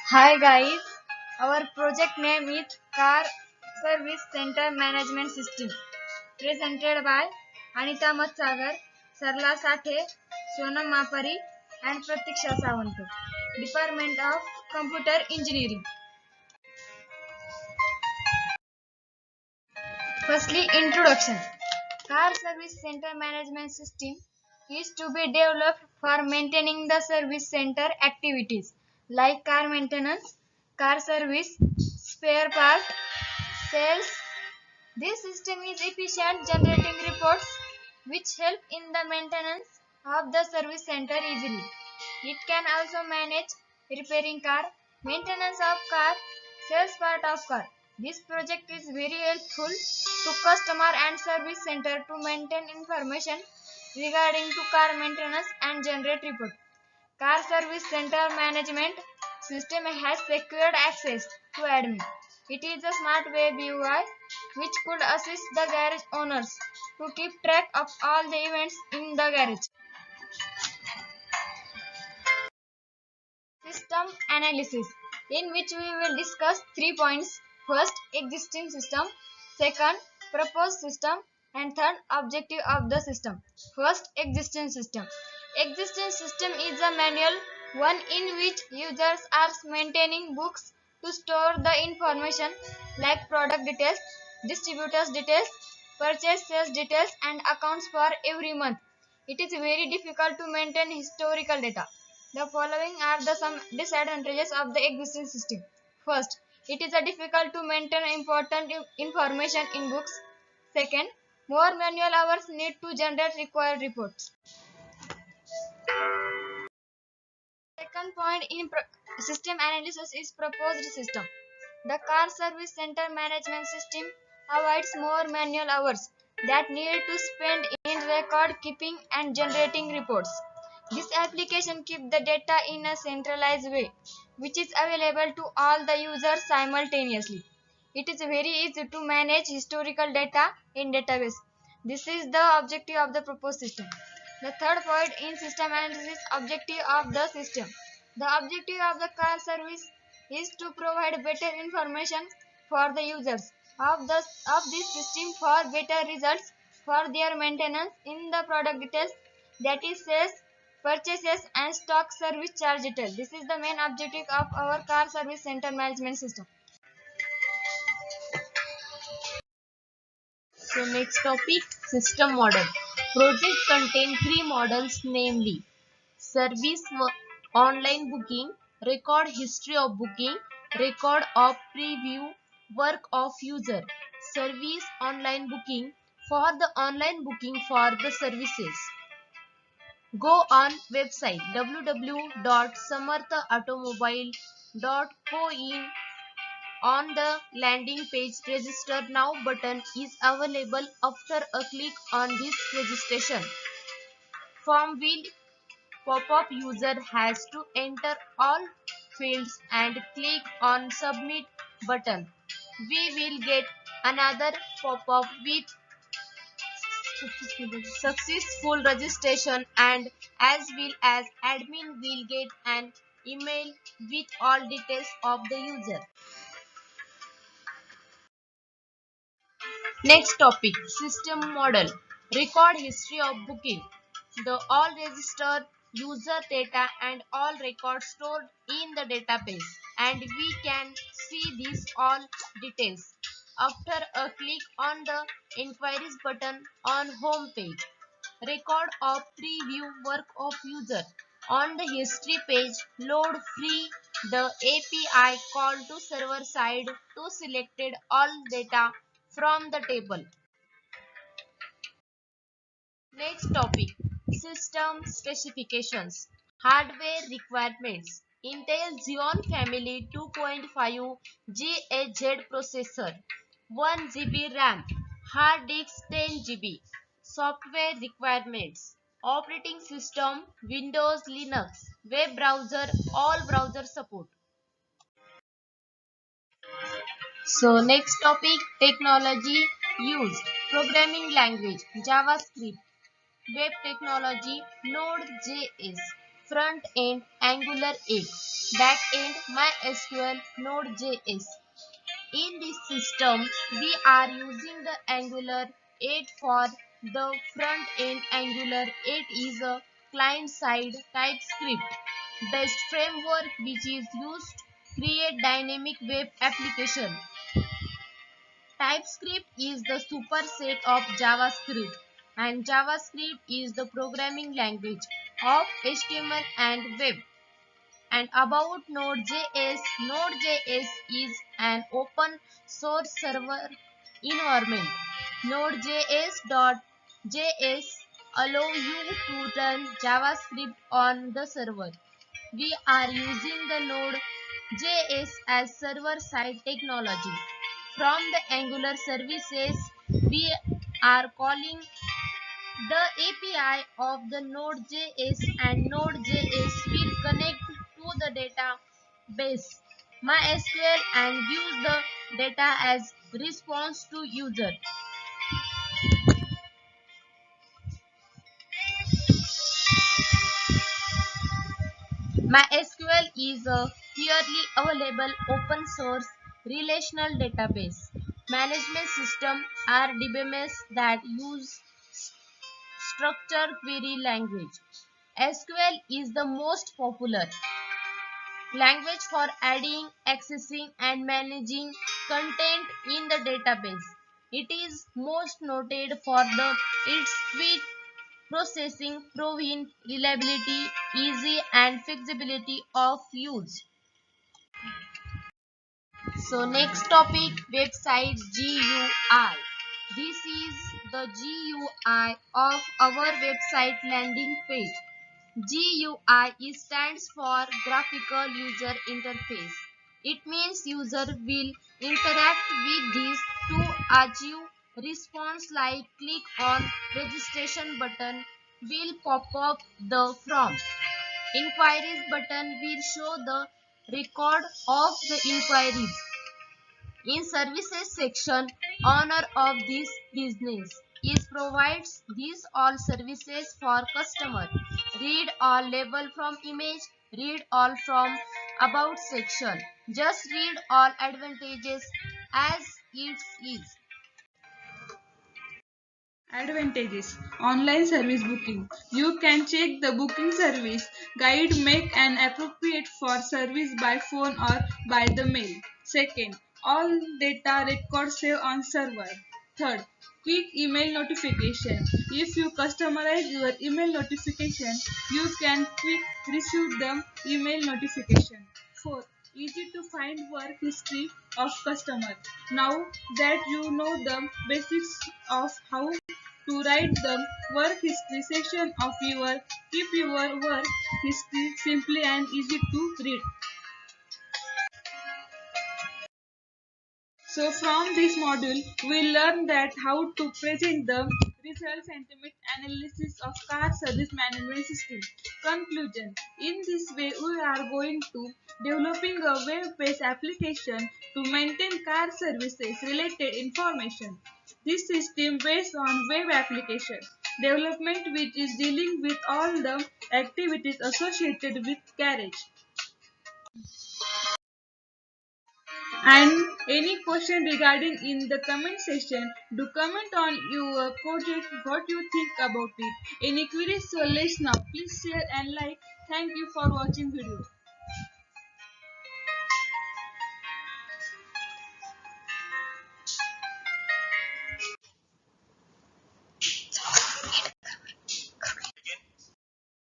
Hi guys, our project name is Car Service Center Management System, presented by Anita Matsagar, Sarla Sathe, Sonam Mapari and Pratiksha Sawant, Department of Computer Engineering. Firstly, introduction. Car Service Center Management System is to be developed for maintaining the service center activities like car maintenance, car service, spare part, sales. This system is efficient, generating reports which help in the maintenance of the service center easily. It can also manage repairing car, maintenance of car, sales part of car. This project is very helpful to customer and service center to maintain information regarding to car maintenance and generate report. Car Service Center Management System has secured access to admin. It is a smart web UI which could assist the garage owners to keep track of all the events in the garage. System analysis, in which we will discuss 3 points. First, existing system. Second, proposed system. And third, objective of the system. First, existing system. Existing system is a manual one in which users are maintaining books to store the information like product details, distributors details, purchase sales details and accounts for every month. It is very difficult to maintain historical data. The following are the some disadvantages of the existing system. First, it is difficult to maintain important information in books. Second, more manual hours need to generate required reports. Second point in system analysis is proposed system. The car service center management system avoids more manual hours that need to spend in record keeping and generating reports. This application keeps the data in a centralized way, which is available to all the users simultaneously. It is very easy to manage historical data in database. This is the objective of the proposed system. The third point in system analysis objective of the system. The objective of the car service is to provide better information for the users of this system for better results for their maintenance in the product details, that is sales, purchases and stock service charge detail. This is the main objective of our car service center management system. So next topic, system model. Project contain three models, namely online booking, record history of booking, record of preview work of user. Service online booking, for the online booking for the services. Go on website www.samarthaautomobile.co.in. On the landing page, register now button is available. After a click on this registration form will pop up. User has to enter all fields and click on submit button. We will get another pop up with successful registration, and as well as admin will get an email with all details of the user. Next topic, system model. Record history of booking. The all registered user data and all records stored in the database, and we can see these all details after a click on the inquiries button on home page. Record of preview work of user. On the history page, load free the API call to server side to selected all data from the table. Next topic, system specifications. Hardware requirements. Intel Xeon Family 2.5 GHz processor, 1 GB RAM, hard disk 10 GB. Software requirements. Operating system Windows, Linux, web browser, all browser support. So next topic, technology used. Programming language JavaScript. Web technology Node.js, front end Angular 8, back end MySQL Node.js. In this system, we are using the Angular 8 for the front end. Angular 8 is a client-side TypeScript based framework which is used to create dynamic web application. TypeScript is the superset of JavaScript, and JavaScript is the programming language of HTML and web. And about Node.js, Node.js is an open source server environment. Node.js allow you to run JavaScript on the server. We are using the Node.js as server-side technology. From the Angular services, we are calling the API of the Node.js, and Node.js will connect to the database MySQL and gives the data as response to user. MySQL is a freely available open source relational database management system RDBMS that use structured query language. SQL is the most popular language for adding, accessing, and managing content in the database. It is most noted for its quick processing, proven reliability, easy and flexibility of use. So next topic, website GUI. This is the GUI of our website landing page. GUI stands for Graphical User Interface. It means user will interact with this to achieve response like click on registration button will pop up the form. Inquiries button will show the record of the inquiries. In services section, owner of this business is provides these all services for customer. Read all label from image, read all from about section. Just read all advantages as it is. Advantages: online service booking. You can check the booking service guide, make an appropriate for service by phone or by the mail. Second, all data records save on server. Third, quick email notification. If you customize your email notification, you can quick receive the email notification. Fourth, easy to find work history of customer. Now that you know the basics of how to write the work history section of your keep your work history simply and easy to read. So from this module we learn that how to present the results and analysis of car service management system. Conclusion: in this way we are going to developing a web-based application to maintain car services related information. This system based on web application development which is dealing with all the activities associated with garage. And any question regarding in the comment section, do comment on your project what you think about it. Any queries, so let's know. Please share and like. Thank you for watching video.